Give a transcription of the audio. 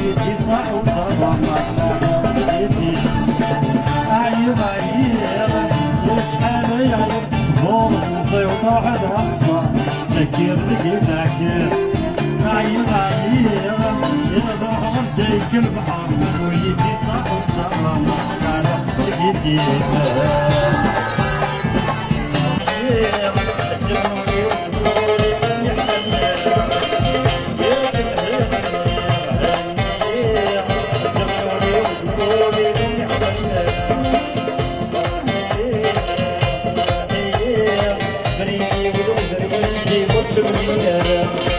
ويدي صح وصبا يدي عيب عيب شحال يعيب صبور نصيوط واحد رقصة سكير لقيت عكير عيب عيب يضرب ديك البحر ويدي صح وصبا يدي Thank you.